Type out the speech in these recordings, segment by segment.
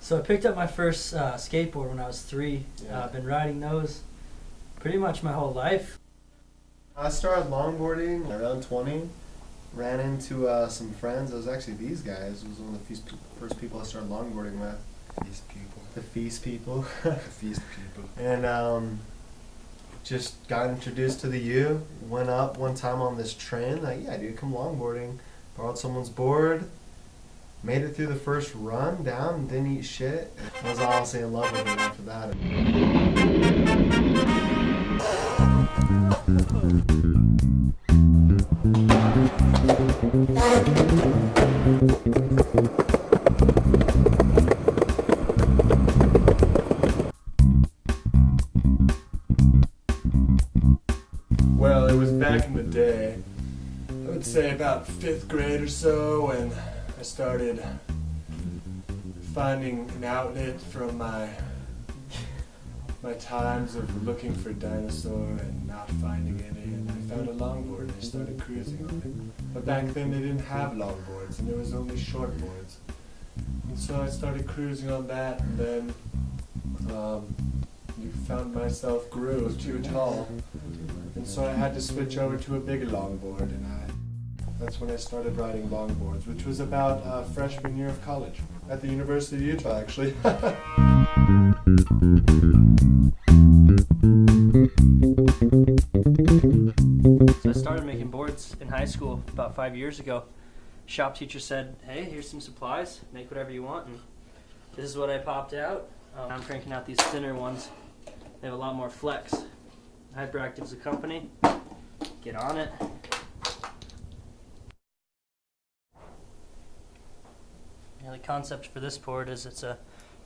So I picked up my first skateboard when I was 3. Yeah. I've been riding those pretty much my whole life. I started longboarding around 20. Ran into some friends. It was actually these guys. It was one of the first people I started longboarding with. The Feast people. The Feast people. And just got introduced to the U. Went up one time on this train. Like, yeah, dude, come longboarding. Borrowed someone's board. Made it through the first run down. Didn't eat shit. I was honestly in love with it after that. Well, it was back in the day, I would say about 5th grade or so, when I started finding an outlet from my times of looking for dinosaur and not finding any, and I found a longboard and I started cruising on it. But back then they didn't have longboards and there was only shortboards. And so I started cruising on that, and then found myself grew too tall. And so I had to switch over to a bigger longboard, and that's when I started riding longboards, which was about freshman year of college at the University of Utah, actually. So I started making boards in high school about 5 years ago. Shop teacher said, hey, here's some supplies, make whatever you want, and this is what I popped out. I'm cranking out these thinner ones. They have a lot more flex. Hyperactive's a company. Get on it. Yeah, the concept for this board is it's a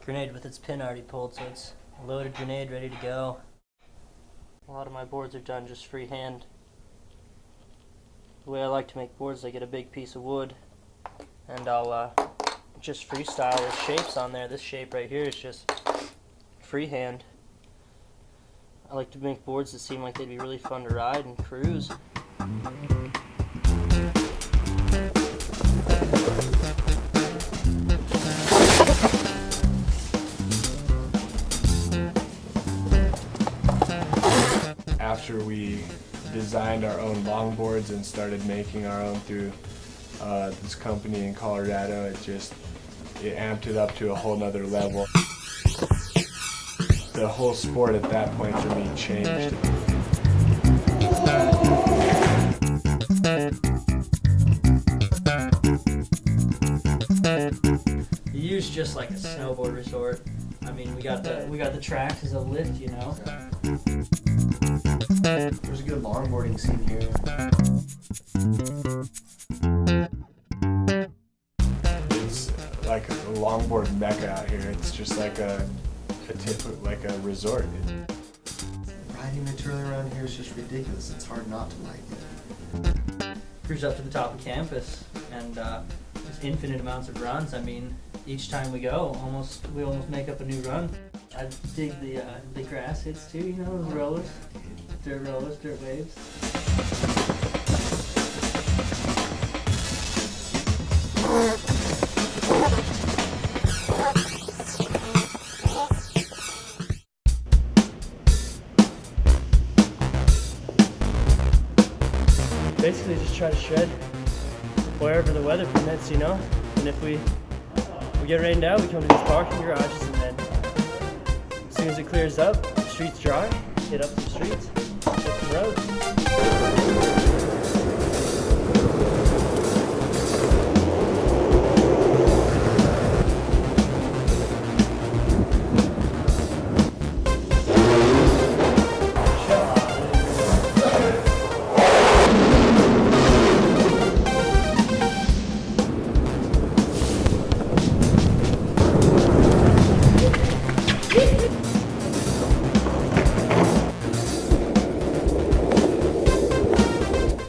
grenade with its pin already pulled, so it's a loaded grenade ready to go. A lot of my boards are done just freehand. The way I like to make boards, I get a big piece of wood and I'll just freestyle with shapes on there. This shape right here is just freehand. I like to make boards that seem like they'd be really fun to ride and cruise. After we designed our own longboards and started making our own through this company in Colorado, it amped it up to a whole nother level. The whole sport at that point for me changed. The U's just like a snowboard resort. I mean, we got the tracks as a lift, you know. There's a good longboarding scene here. It's like a longboard mecca out here. It's just like a resort. Riding material around here is just ridiculous. It's hard not to like it. Cruise up to the top of campus and just infinite amounts of runs. I mean, each time we go, we almost make up a new run. I dig the grass hits too, you know, those rollers, dirt waves. Basically just try to shred wherever the weather permits, you know? And if we get rained out, we come to these parking garages, and then as soon as it clears up, the street's dry, hit up some streets, hit some roads.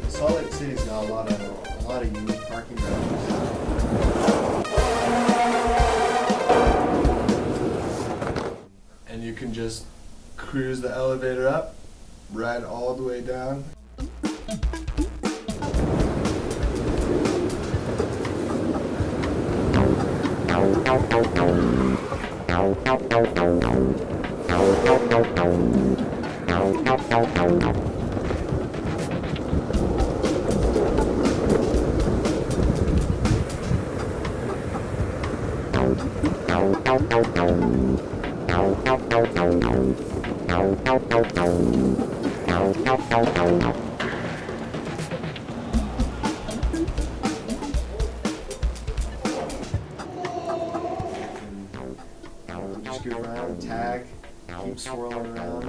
Salt Lake City's got a lot of unique parking garages. And you can just cruise the elevator up, ride all the way down. Just go around, tag, keep swirling around.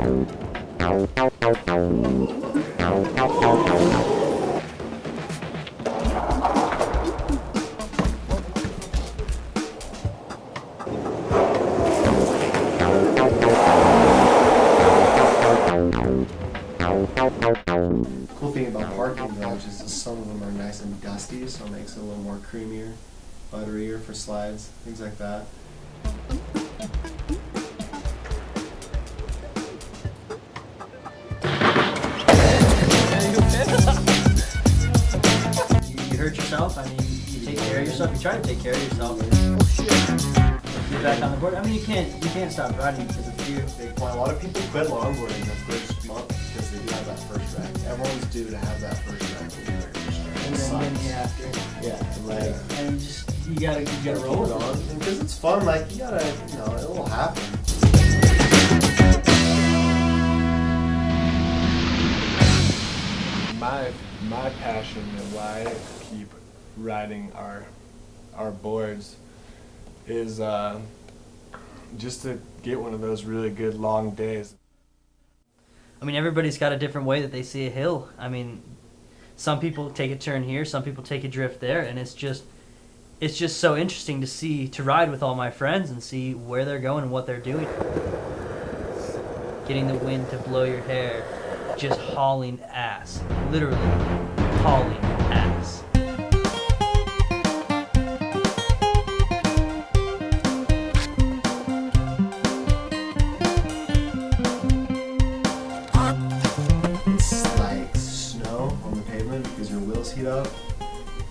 Cool thing about parking village is that some of them are nice and dusty, so it makes it a little more creamier, butterier for slides, things like that. You hurt yourself. I mean, you take care of yourself. You try to take care of yourself. Get back on the board. I mean, you can't stop riding because of fear. Big point. A lot of people quit longboarding the first month because they do have that first wreck. Everyone's due to have that first wreck. And then you have to. Yeah, right. And you gotta roll Hold on, because it's fun. Like you gotta, it will happen. My passion and why I keep riding our boards is just to get one of those really good long days. I mean, everybody's got a different way that they see a hill. I mean, some people take a turn here, some people take a drift there, and it's just so interesting to ride with all my friends and see where they're going and what they're doing. Getting the wind to blow your hair, just hauling ass, literally hauling ass. It's like snow on the pavement because your wheels heat up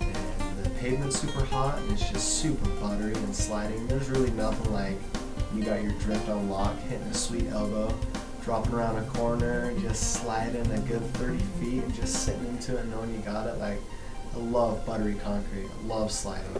and the pavement's super hot and it's just super buttery and sliding. There's really nothing like you got your drift on lock, hitting a sweet elbow, dropping around a corner, just sliding a good 30 feet and just sitting into it knowing you got it. Like, I love buttery concrete. I love sliding.